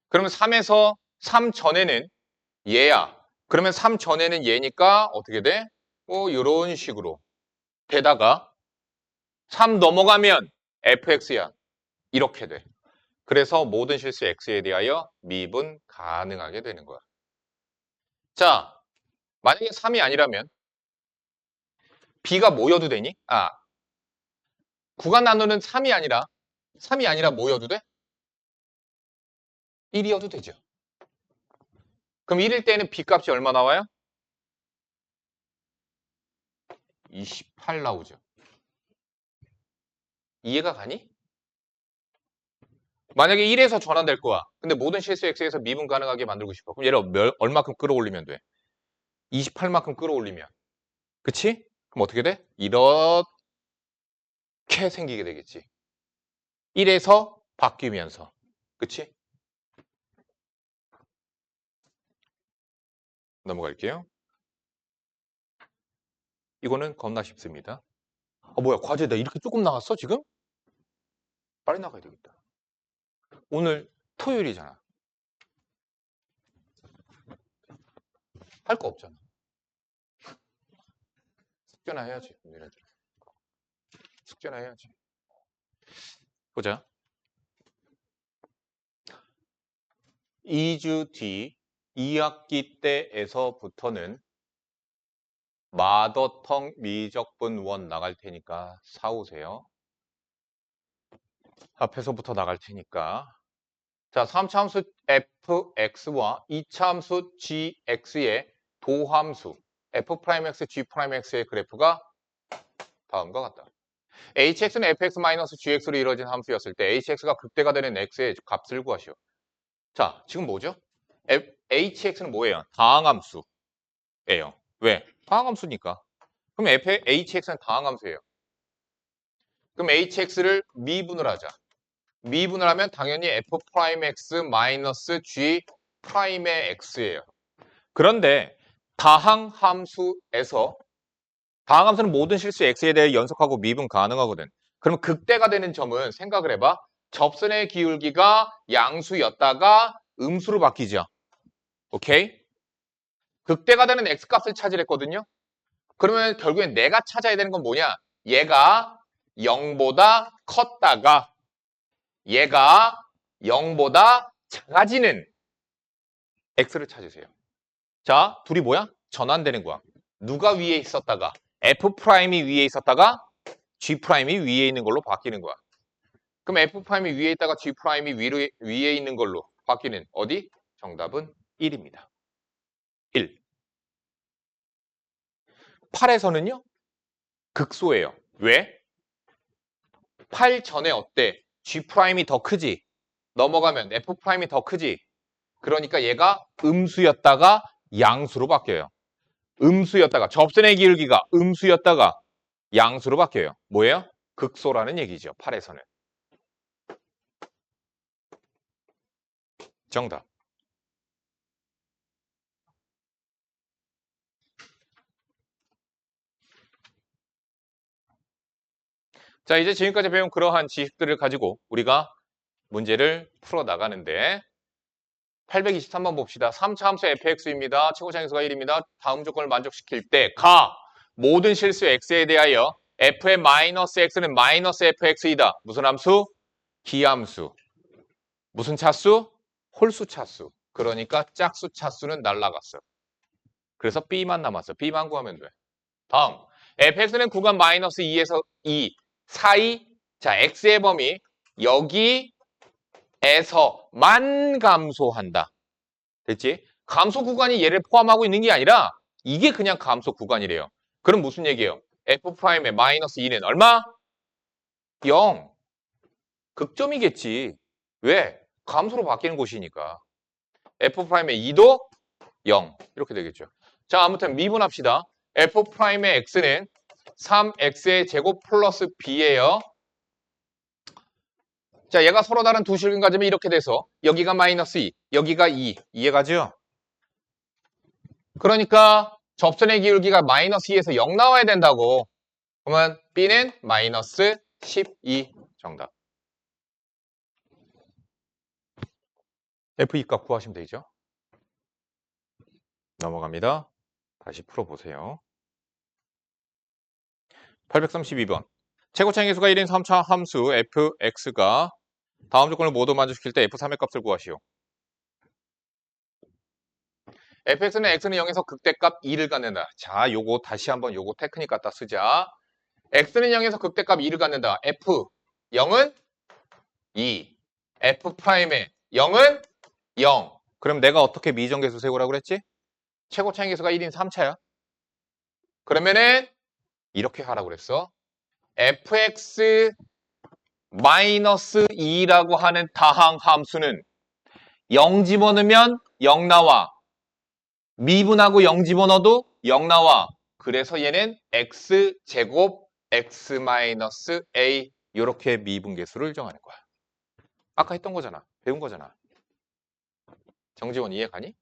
그러면 3에서 3 전에는 얘야. 그러면 3 전에는 얘니까 어떻게 돼? 이런 식으로 되다가 3 넘어가면 fx야. 이렇게 돼. 그래서 모든 실수 x에 대하여 미분 가능하게 되는 거야. 자, 만약에 3이 아니라면 b가 뭐여도 되니? 구간 나누는 3이 아니라 뭐여도 돼? 1이어도 되죠. 그럼 1일 때는 b 값이 얼마 나와요? 28 나오죠. 이해가 가니? 만약에 1에서 전환될 거야. 근데 모든 실수 x에서 미분 가능하게 만들고 싶어. 그럼 얘를 얼마큼 끌어올리면 돼? 28만큼 끌어올리면. 그치? 그럼 어떻게 돼? 이렇게 생기게 되겠지. 1에서 바뀌면서. 그치? 넘어갈게요. 이거는 겁나 쉽습니다. 뭐야, 과제 나 이렇게 조금 나왔어, 지금? 빨리 나가야 되겠다. 오늘 토요일이잖아. 할 거 없잖아. 숙제나 해야지, 얘네들. 숙제나 해야지. 보자. 2주 뒤 2학기 때에서부터는 마더텅 미적분 원 나갈 테니까 사오세요. 앞에서부터 나갈 테니까. 자, 3차 함수 fx와 2차 함수 gx의 도함수 f'x, g'x의 그래프가 다음과 같다. hx는 fx-gx로 이루어진 함수였을 때 hx가 극대가 되는 x의 값을 구하시오. 자, 지금 뭐죠? hx는 뭐예요? 다항함수예요. 왜? 다항함수니까. 그럼 hx는 다항함수예요. 그럼 hx를 미분을 하자. 미분을 하면 당연히 f'x-g''의 x예요. 그런데 다항함수에서 다항함수는 모든 실수 x에 대해 연속하고 미분 가능하거든. 그럼 극대가 되는 점은 생각을 해봐. 접선의 기울기가 양수였다가 음수로 바뀌죠. 오케이? 극대가 되는 x값을 찾으랬거든요. 그러면 결국엔 내가 찾아야 되는 건 뭐냐? 얘가 0보다 컸다가 얘가 0보다 작아지는 x를 찾으세요. 자, 둘이 뭐야? 전환되는 거야. 누가 위에 있었다가 f'이 위에 있었다가 g'이 위에 있는 걸로 바뀌는 거야. 그럼 f'이 위에 있다가 g'이 위에 있는 걸로 바뀌는 어디? 정답은 1입니다. 1. 8에서는요? 극소예요. 왜? 8 전에 어때? G'이 더 크지? 넘어가면 F'이 더 크지? 그러니까 얘가 음수였다가 양수로 바뀌어요. 음수였다가 접선의 기울기가 음수였다가 양수로 바뀌어요. 뭐예요? 극소라는 얘기죠. 8에서는. 정답. 자, 이제 지금까지 배운 그러한 지식들을 가지고 우리가 문제를 풀어 나가는데 823번 봅시다. 3차 함수 fx입니다. 최고차항수가 1입니다. 다음 조건을 만족시킬 때 모든 실수 x에 대하여 f의 마이너스 x는 마이너스 fx이다. 무슨 함수? 기함수. 무슨 차수? 홀수 차수. 그러니까 짝수 차수는 날라갔어. 그래서 b만 남았어. b만 구하면 돼. 다음 fx는 구간 마이너스 2에서 2 사이. 자, x의 범위 여기에서만 감소한다. 됐지? 감소 구간이 얘를 포함하고 있는 게 아니라 이게 그냥 감소 구간이래요. 그럼 무슨 얘기예요? f'의 마이너스 2는 얼마? 0. 극점이겠지. 왜? 감소로 바뀌는 곳이니까. f'의 2도 0. 이렇게 되겠죠. 자, 아무튼 미분합시다. f'의 x는 3x의 제곱 플러스 b예요. 자, 얘가 서로 다른 두 실근 가지면 이렇게 돼서 여기가 마이너스 2, 여기가 2. 이해가죠? 그러니까 접선의 기울기가 마이너스 2에서 0 나와야 된다고. 그러면 B는 마이너스 12 정답. F2 값 구하시면 되죠. 넘어갑니다. 다시 풀어보세요. 832번. 최고차항의 수가 1인 3차 함수 fx가 다음 조건을 모두 만족시킬 때 f3의 값을 구하시오. fx는 x는 0에서 극대값 2를 갖는다. 자, 요거 다시 한번 요거 테크닉 갖다 쓰자. x는 0에서 극대값 2를 갖는다. f 0은 2, f'의 0은 0. 그럼 내가 어떻게 미정계수 세우라고 그랬지? 최고차항계수가 1인 3차야. 그러면은 이렇게 하라고 그랬어. fx 마이너스 2라고 하는 다항 함수는 0 집어넣으면 0 나와. 미분하고 0 집어넣어도 0 나와. 그래서 얘는 x제곱 x 마이너스 a 이렇게 미분계수를 정하는 거야. 아까 했던 거잖아. 배운 거잖아. 정지원 이해 가니?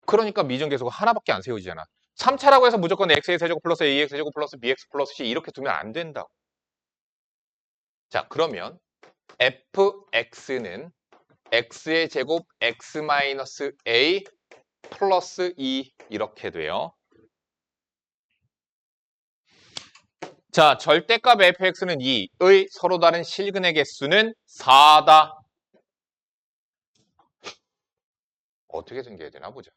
그러니까 미정계수가 하나밖에 안 세워지잖아. 3차라고 해서 무조건 x의 세제곱 플러스 ax 세제곱 플러스 bx 플러스 c 이렇게 두면 안 된다고. 자, 그러면 fx는 x의 제곱 x 마이너스 a 플러스 2 이렇게 돼요. 자, 절대값 fx는 2의 서로 다른 실근의 개수는 4다. 어떻게 생겨야 되나 보자.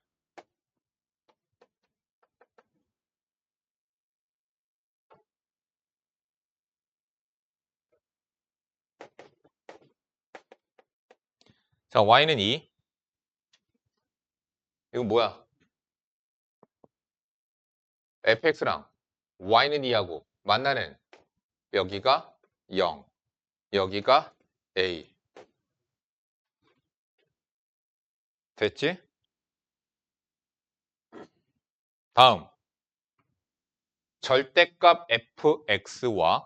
자, y는 2. 이건 뭐야? fx랑 y는 2하고 만나는 여기가 0, 여기가 a. 됐지? 다음 절대값 fx와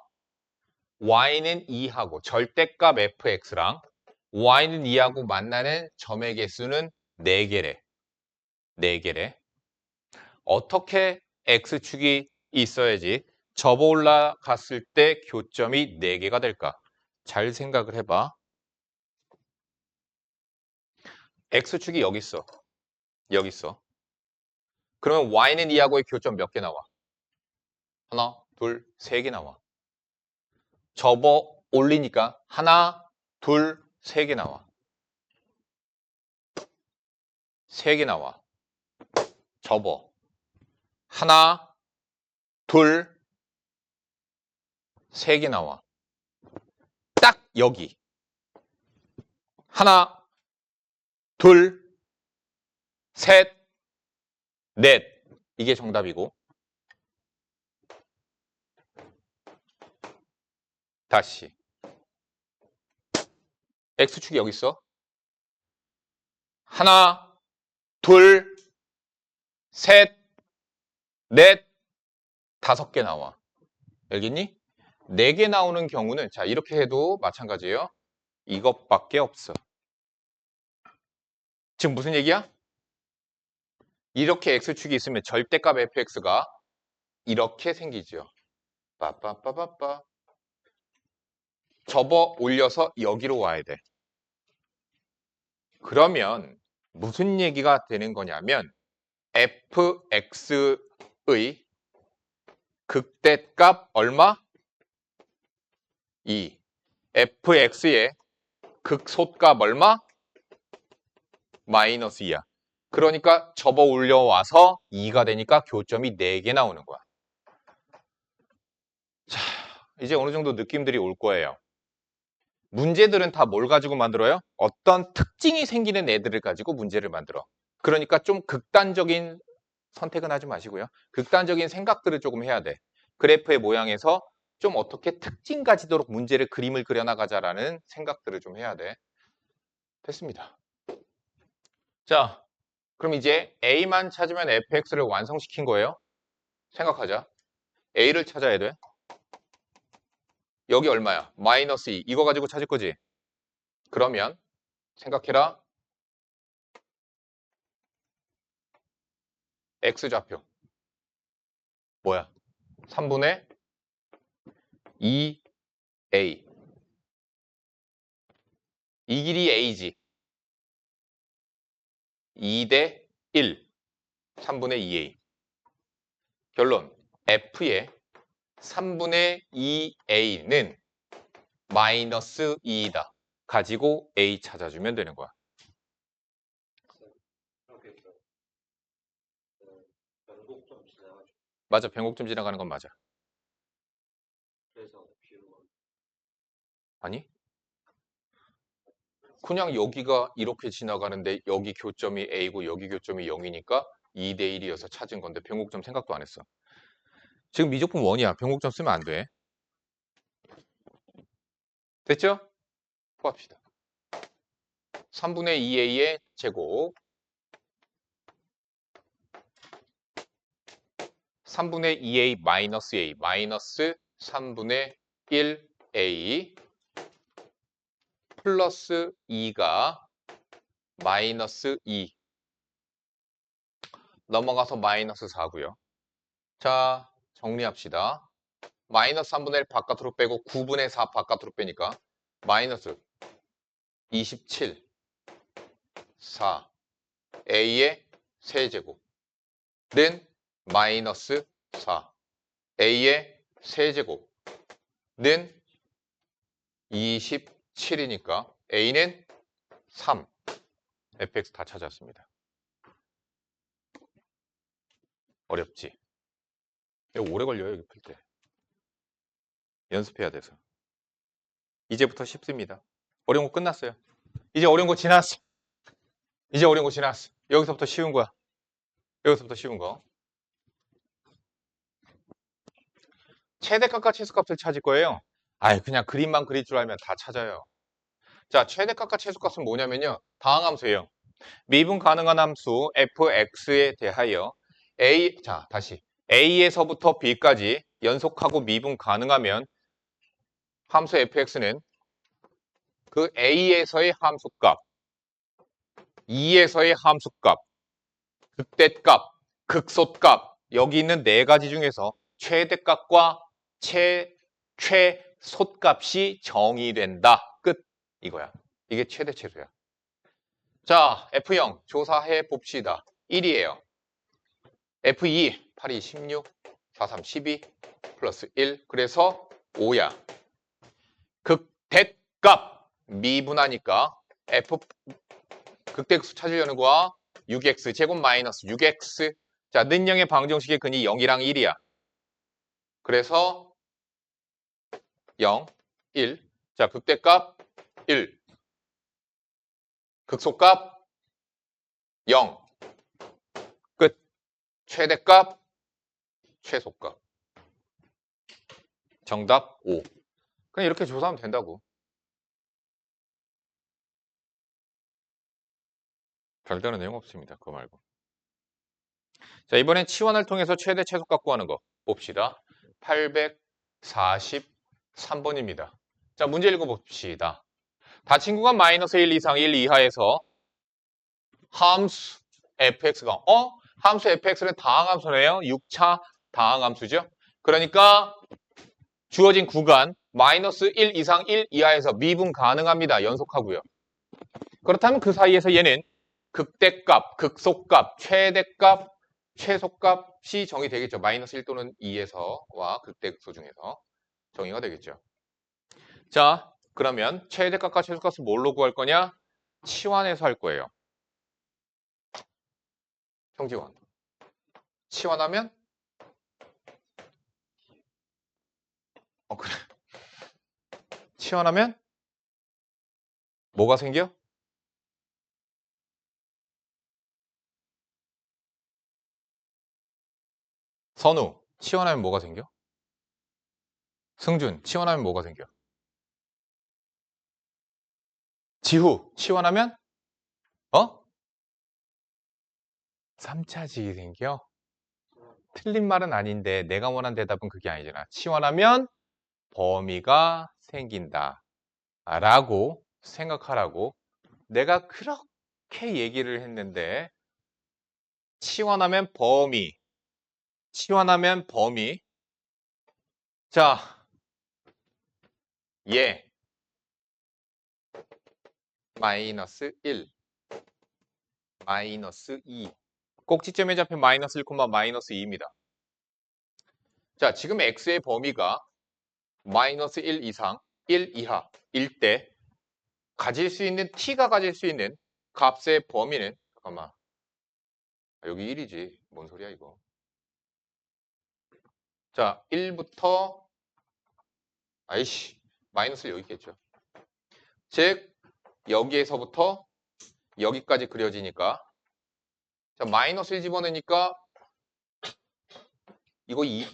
y는 2하고 절대값 fx랑 y는 2하고 만나는 점의 개수는 4개래. 4개래. 어떻게 x축이 있어야지 접어 올라갔을 때 교점이 4개가 될까? 잘 생각을 해봐. x축이 여기 있어. 여기 있어. 그러면 y는 2하고의 교점 몇 개 나와? 하나, 둘, 3개 나와. 접어 올리니까 하나, 둘, 3개 나와. 3개 나와. 접어. 하나, 둘, 3개 나와. 딱 여기. 하나, 둘, 셋, 넷. 이게 정답이고. 다시. X축이 여기 있어. 하나, 둘, 셋, 넷, 5개 나와. 알겠니? 4개 나오는 경우는 자 이렇게 해도 마찬가지예요. 이것밖에 없어. 지금 무슨 얘기야? 이렇게 X축이 있으면 절대값 fx가 이렇게 생기죠. 빠빠빠빠빠. 접어 올려서 여기로 와야 돼. 그러면 무슨 얘기가 되는 거냐면 fx의 극대값 얼마? 2. fx의 극소값 얼마? 마이너스 2야. 그러니까 접어 올려와서 2가 되니까 교점이 4개 나오는 거야. 자, 이제 어느 정도 느낌들이 올 거예요. 문제들은 다 뭘 가지고 만들어요? 어떤 특징이 생기는 애들을 가지고 문제를 만들어. 그러니까 좀 극단적인 선택은 하지 마시고요. 극단적인 생각들을 조금 해야 돼. 그래프의 모양에서 좀 어떻게 특징 가지도록 문제를 그림을 그려나가자라는 생각들을 좀 해야 돼. 됐습니다. 자, 그럼 이제 A만 찾으면 fx를 완성시킨 거예요. 생각하자. A를 찾아야 돼. 여기 얼마야? 마이너스 2. 이거 가지고 찾을 거지? 그러면 생각해라. X좌표. 뭐야? 3분의 2A. 이 길이 A지. 2대 1. 3분의 2A. 결론. F의 3분의 2A는 마이너스 2이다. 가지고 A 찾아주면 되는 거야. 맞아. 변곡점 지나가는 건 맞아. 아니? 그냥 여기가 이렇게 지나가는데 여기 교점이 A고 여기 교점이 0이니까 2대 1이어서 찾은 건데 변곡점 생각도 안 했어. 지금 미적분 1이야. 변곡점 쓰면 안 돼. 됐죠? 포합시다. 3분의 2A의 제곱 3분의 2A 마이너스 A 마이너스 3분의 1A 플러스 2가 마이너스 2 넘어가서 마이너스 4고요. 자, 정리합시다. 마이너스 3분의 1 바깥으로 빼고 9분의 4 바깥으로 빼니까 마이너스 27 4 A의 세제곱은 마이너스 4 A의 세제곱은 27이니까 A는 3 fx 다 찾았습니다. 어렵지? 이거 오래 걸려요, 이거 풀 때. 연습해야 돼서. 이제부터 쉽습니다. 어려운 거 끝났어요. 이제 어려운 거 지났어. 이제 어려운 거 지났어. 여기서부터 쉬운 거야. 여기서부터 쉬운 거. 최대값과 최소값을 찾을 거예요. 아이, 그냥 그림만 그릴 줄 알면 다 찾아요. 자, 최대값과 최소값은 뭐냐면요. 다항 함수예요. 미분 가능한 함수 fx에 대하여 자, 다시. a에서부터 b까지 연속하고 미분 가능하면 함수 fx는 그 a에서의 함수값, 2에서의 함수값, 극대값, 극소값 여기 있는 4가지 중에서 최대값과 최소값이 정의된다. 끝. 이거야. 이게 최대 최소야. 자, F0 조사해 봅시다. 1이에요. F2 8, 2, 16, 4, 3, 12 플러스 1 그래서 5야. 극대값 미분하니까 F 극대수 찾으려는 거야. 6x 제곱 마이너스 6x 자, 는영의 방정식의 근이 0이랑 1이야. 그래서 0, 1 자, 극대값 1 극소값 0 최대값, 최소값. 정답 5. 그냥 이렇게 조사하면 된다고. 별다른 내용 없습니다. 그거 말고. 자, 이번엔 치환을 통해서 최대 최소값 구하는 거 봅시다. 843번입니다. 자, 문제 읽어봅시다. 닫힌 구간 마이너스 1 이상 1 이하에서 함수 fx가 함수 fx는 다항함수네요. 6차 다항함수죠. 그러니까 주어진 구간 마이너스 1 이상 1 이하에서 미분 가능합니다. 연속하고요. 그렇다면 그 사이에서 얘는 극대값, 극소값, 최대값, 최소값이 정의되겠죠. 마이너스 1 또는 2에서와 극대, 극소 중에서 정의가 되겠죠. 자, 그러면 최대값과 최소값을 뭘로 구할 거냐? 치환해서 할 거예요. 평지환. 치환하면 그래. 치환하면 뭐가 생겨? 선우, 치환하면 뭐가 생겨? 승준, 치환하면 뭐가 생겨? 지후, 치환하면 3차직이 생겨? 틀린 말은 아닌데 내가 원한 대답은 그게 아니잖아. 치환하면 범위가 생긴다 라고 생각하라고 내가 그렇게 얘기를 했는데 치환하면 범위 자, 얘 마이너스 1 마이너스 2 꼭지점에 잡힌 마이너스 1, 마이너스 2입니다. 자, 지금 x의 범위가 마이너스 1 이상 1 이하일 때 가질 수 있는 t가 가질 수 있는 값의 범위는 잠깐만 여기 1이지 뭔 소리야 이거. 자, 1부터 마이너스 여기 있겠죠. 즉 여기에서부터 여기까지 그려지니까 자, 마이너스 1 집어넣으니까 이거 2.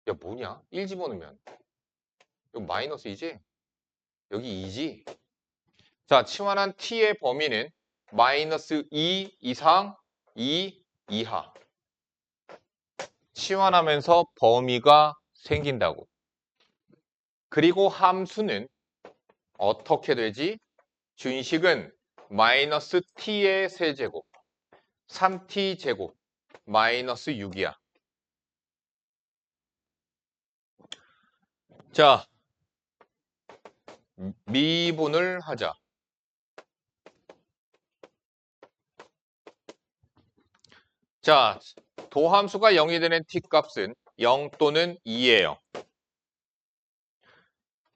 야 뭐냐? 1 집어넣으면 이거 마이너스 2지? 여기 2지? 자, 치환한 t의 범위는 마이너스 2 이상 2 이하. 치환하면서 범위가 생긴다고. 그리고 함수는 어떻게 되지? 준식은 마이너스 t의 세제곱 3t 제곱 마이너스 6이야. 자, 미분을 하자. 자, 도함수가 0이 되는 t값은 0 또는 2예요.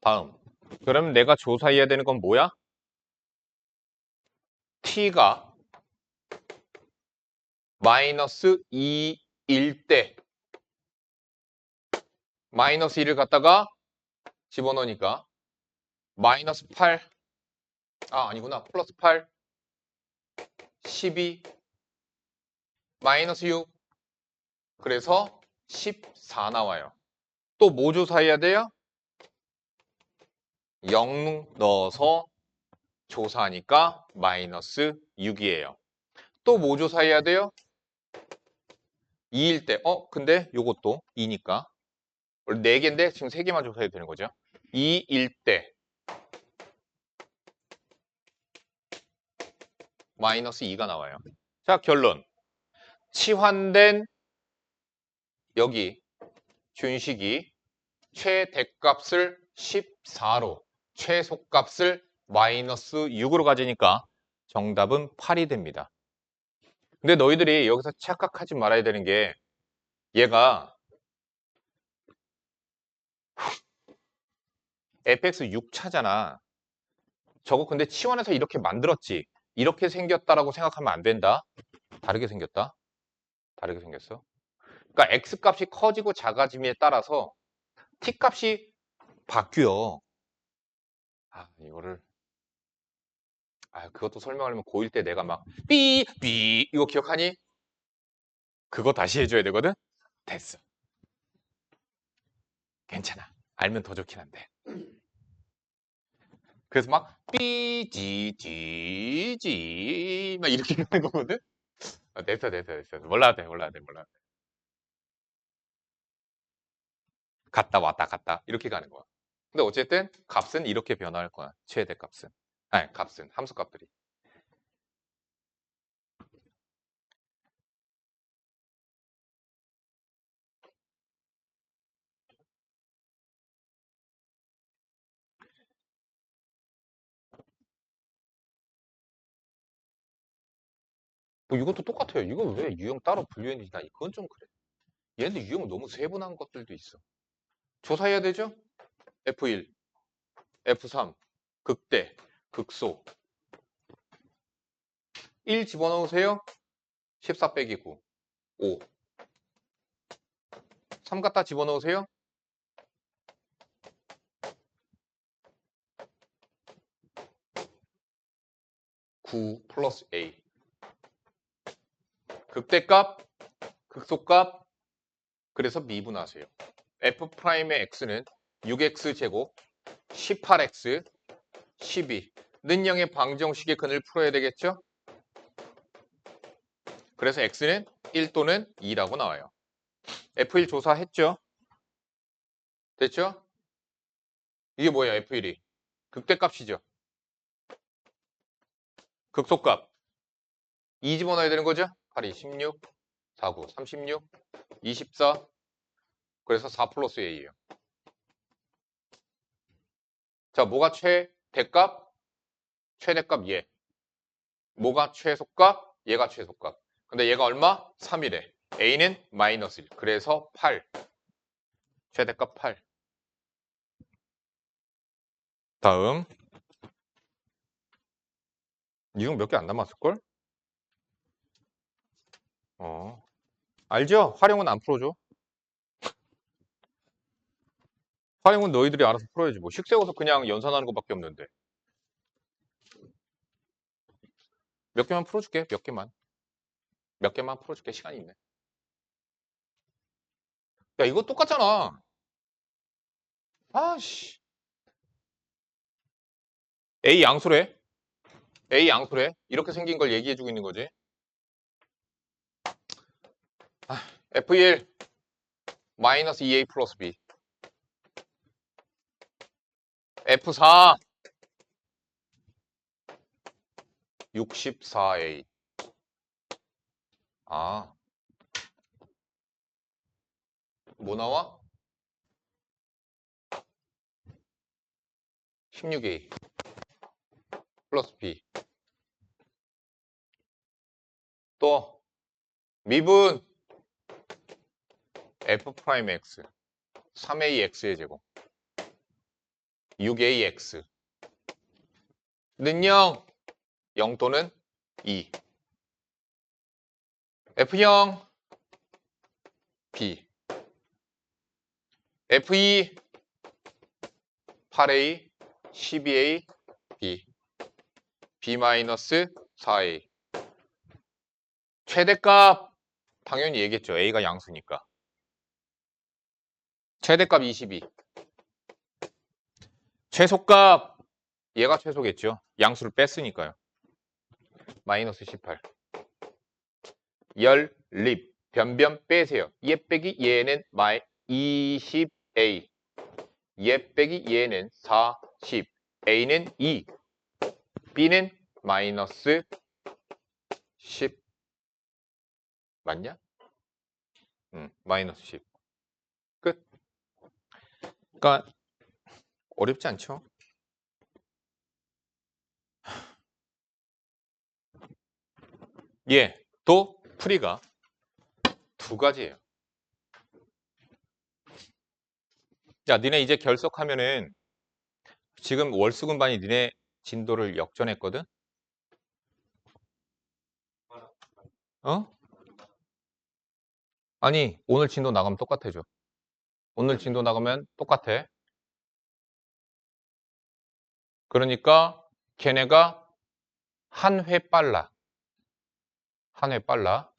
다음. 그럼 내가 조사해야 되는 건 뭐야? t가 마이너스 2일 때 마이너스 2를 갖다가 집어넣으니까 마이너스 8 아니구나. 플러스 8 12 마이너스 6 그래서 14 나와요. 또 뭐 조사해야 돼요? 0 넣어서 조사하니까 마이너스 6이에요. 또 뭐 조사해야 돼요? 2일 때 근데 요것도 2니까 원래 4개인데 지금 3개만 조사해도 되는 거죠. 2일 때 마이너스 2가 나와요. 자, 결론. 치환된 여기 준식이 최대값을 14로 최소값을 마이너스 6으로 가지니까 정답은 8이 됩니다. 근데 너희들이 여기서 착각하지 말아야 되는 게 얘가 fx 6차잖아. 저거 근데 치환해서 이렇게 만들었지. 이렇게 생겼다라고 생각하면 안 된다. 다르게 생겼다. 다르게 생겼어. 그러니까 x값이 커지고 작아짐에 따라서 t값이 바뀌어. 이거를 아, 그것도 설명하려면 고1 때 내가 막 삐, 삐 이거 기억하니? 그거 다시 해줘야 되거든? 됐어. 괜찮아. 알면 더 좋긴 한데. 그래서 막 삐지, 지지 막 이렇게 하는 거거든? 아, 됐어. 몰라도 돼. 갔다 왔다 갔다 이렇게 가는 거야. 근데 어쨌든 값은 이렇게 변화할 거야. 최대 값은. 아니, 값은 함수 값들이. 뭐 이것도 똑같아요. 이건 왜 유형 따로 분류했는지 나 이건 좀 그래. 얘네들 유형 너무 세분한 것들도 있어. 조사해야 되죠? F1, F3, 극대, 극소. 1 집어넣으세요. 14 빼기 9, 5. 3 갖다 집어넣으세요. 9 플러스 A. 극대값, 극소값, 그래서 미분하세요. F'의 X는 6X제곱, 18X, 12. 는 0의 방정식의 근을 풀어야 되겠죠? 그래서 X는 1 또는 2라고 나와요. F1 조사했죠? 됐죠? 이게 뭐예요, F1이? 극대값이죠? 극소값. 2 집어넣어야 되는 거죠? 8이 16, 49, 36, 24. 그래서 4 플러스 A예요. 자, 뭐가 최대값? 최대값 얘. 뭐가 최소값? 얘가 최소값. 근데 얘가 얼마? 3이래. A는 마이너스 1. 그래서 8. 최대값 8. 다음. 유형 몇 개 안 남았을걸? 알죠? 활용은 안 풀어줘. 활용은 너희들이 알아서 풀어야지. 뭐 식세워서 그냥 연산하는 것밖에 없는데. 몇 개만 풀어줄게. 몇 개만. 몇 개만 풀어줄게. 시간이 있네. 야, 이거 똑같잖아. 아씨. A 양수래. A 양수래. 이렇게 생긴 걸 얘기해주고 있는 거지. F1 마이너스 2A 플러스 B. F4 64A. 아, 뭐 나와? 16A 플러스 B. 또 미분 F'X 3AX의 제곱 6AX 는 0, 0 또는 2. F0 B F2 8A 12A B B-4A. 최대값 당연히 얘기했죠. A가 양수니까. 최대값 22. 최소값 얘가 최소겠죠. 양수를 뺐으니까요. 마이너스 18. 연립 변변 빼세요. 얘 빼기 얘는 20A. 얘 빼기 얘는 40. A는 2. B는 마이너스 10. 맞냐? 마이너스 10. 끝. 그러니까 어렵지 않죠? 예, 또 풀이가 두 가지예요. 자, 니네 이제 결석하면은 지금 월수금반이 니네 진도를 역전했거든? 어? 아니, 오늘 진도 나가면 똑같아져. 오늘 진도 나가면 똑같아. 그러니까 걔네가 한 회 빨라. 한 회 빨라.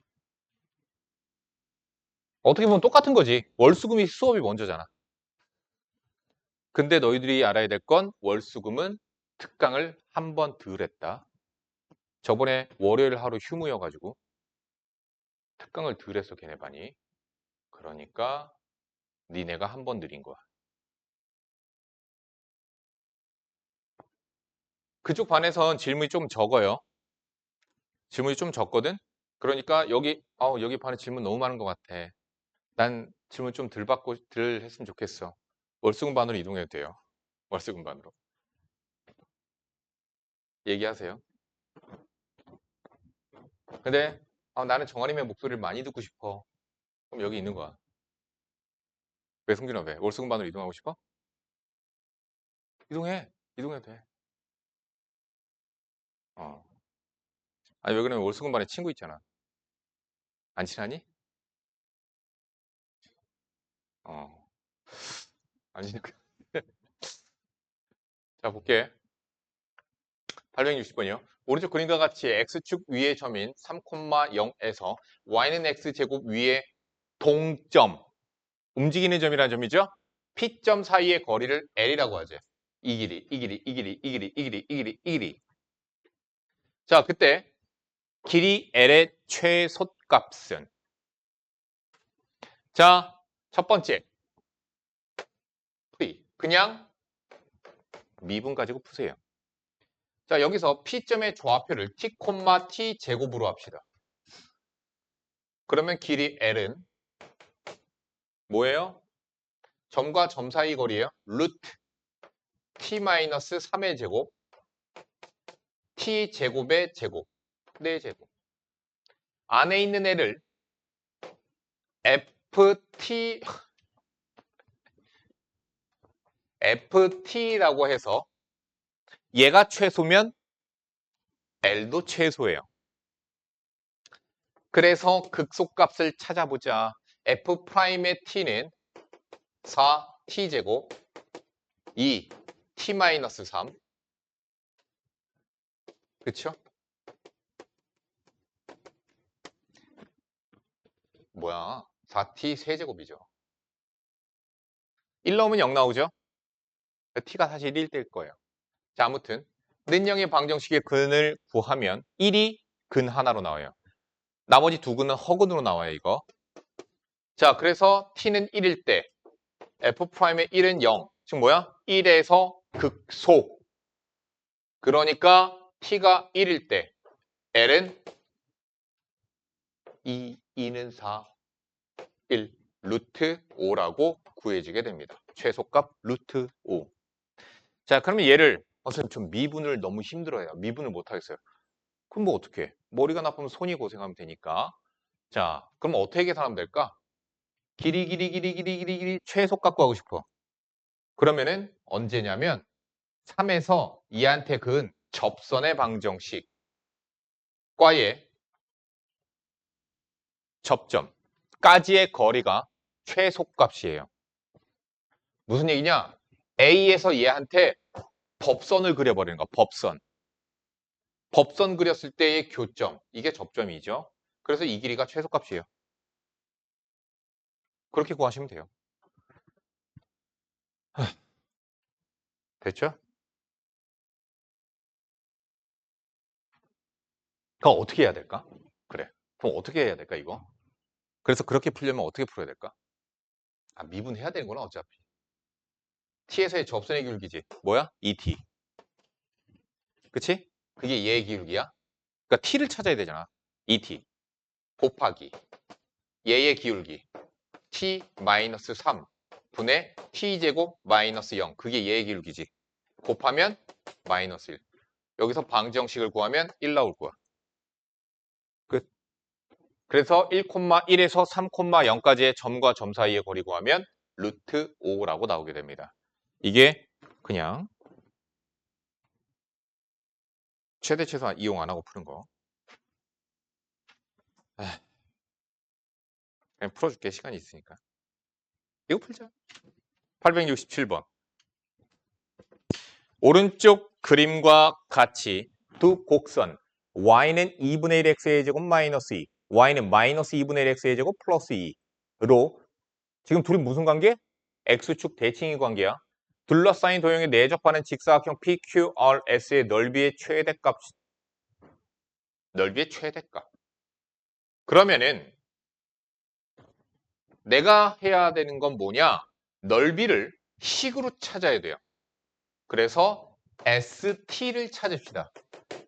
어떻게 보면 똑같은 거지. 월수금이 수업이 먼저잖아. 근데 너희들이 알아야 될 건 월수금은 특강을 한 번 덜 했다. 저번에 월요일 하루 휴무여가지고 특강을 덜 했어, 걔네 반이. 그러니까 니네가 한 번 느린 거야. 그쪽 반에선 질문이 좀 적어요. 질문이 좀 적거든? 그러니까 여기 반에 질문 너무 많은 것 같아. 난 질문 좀 덜 했으면 좋겠어. 월수금 반으로 이동해도 돼요. 월수금 반으로. 얘기하세요. 근데 나는 정아님의 목소리를 많이 듣고 싶어. 그럼 여기 있는 거야. 왜 승준아 왜? 월수금 반으로 이동하고 싶어? 이동해. 이동해도 돼. 어. 아니 왜 그러면 월수금 반에 친구 있잖아. 안 친하니? 어. 안 친하니까. 자 볼게. 860번이요. 오른쪽 그림과 같이 x축 위의 점인 3,0에서 y는 x제곱 위의 동점 움직이는 점이라는 점이죠. P점 사이의 거리를 L이라고 하죠. 이 길이, 이 길이, 이 길이, 이 길이, 이 길이, 이 길이, 이 길이. 자, 그때 길이 L의 최소값은 자, 첫 번째 풀이. 그냥 미분 가지고 푸세요. 자, 여기서 P점의 좌표를 T, T 제곱으로 합시다. 그러면 길이 L은 뭐예요? 점과 점 사이 거리예요. 루트 T-3의 제곱 T 제곱의 제곱 4제곱 안에 있는 애를 FT라고 해서 얘가 최소면 L도 최소예요. 그래서 극소값을 찾아보자. F'의 T는 4T제곱 2T-3 그쵸? 뭐야 4T 세제곱이죠. 1 넣으면 0 나오죠? T가 사실 1될 거예요. 자 아무튼 는영의 방정식의 근을 구하면 1이 근 하나로 나와요. 나머지 두 근은 허근으로 나와요 이거. 자 그래서 T는 1일 때 F'의 1은 0. 지금 뭐야? 1에서 극소. 그러니까 T가 1일 때 L은 2는 4, 1 루트 5라고 구해지게 됩니다. 최소값 루트 5. 자 그러면 얘를 선생님 좀 미분을 너무 힘들어요. 미분을 못하겠어요. 그럼 뭐 어떻게 해? 머리가 나쁘면 손이 고생하면 되니까. 자 그럼 어떻게 계산하면 될까? 길이 최소값 구하고 싶어. 그러면은 언제냐면 3에서 2한테 그은 접선의 방정식 과의 접점까지의 거리가 최소값이에요. 무슨 얘기냐? A에서 얘한테 법선을 그려버리는 거. 법선 그렸을 때의 교점. 이게 접점이죠. 그래서 이 길이가 최소값이에요. 그렇게 구하시면 돼요. 됐죠? 그럼 어떻게 해야 될까? 그래. 그럼 어떻게 해야 될까, 이거? 그래서 그렇게 풀려면 어떻게 풀어야 될까? 미분해야 되는구나, 어차피. T에서의 접선의 기울기지. 뭐야? 2T. 그치? 그게 얘의 기울기야. 그러니까 T를 찾아야 되잖아. 2T. 곱하기. 얘의 기울기. T-3 분의 T제곱 마이너스 0. 그게 얘의 기울기지. 곱하면 마이너스 1. 여기서 방정식을 구하면 1 나올 거야. 끝. 그래서 1,1에서 3,0까지의 점과 점 사이의 거리 구하면 루트 5라고 나오게 됩니다. 이게 그냥 최대 최소한 이용 안 하고 푸는 거. 그냥 풀어줄게 시간이 있으니까. 이거 풀자. 867번. 오른쪽 그림과 같이 두 곡선 y는 2분의 1 x의 제곱 마이너스 2, y는 마이너스 2분의 1 x의 제곱 플러스 2로 지금 둘이 무슨 관계? x축 대칭의 관계야. 둘러싸인 도형에 내접하는 직사각형 PQRS의 넓이의 최대값. 넓이의 최대값. 그러면은 내가 해야 되는 건 뭐냐? 넓이를 식으로 찾아야 돼요. 그래서 ST를 찾읍시다.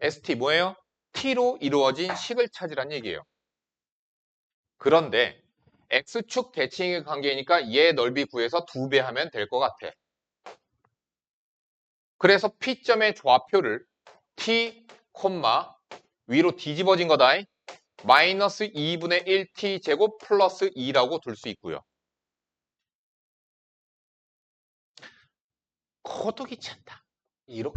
ST 뭐예요? T로 이루어진 식을 찾으란 얘기예요. 그런데 X축 대칭의 관계니까 얘 넓이 구해서 2배 하면 될 것 같아. 그래서 P점의 좌표를 T, 위로 뒤집어진 거다. 마이너스 2분의 1T 제곱 플러스 2라고 둘 수 있고요. 코도 귀찮다. 이렇게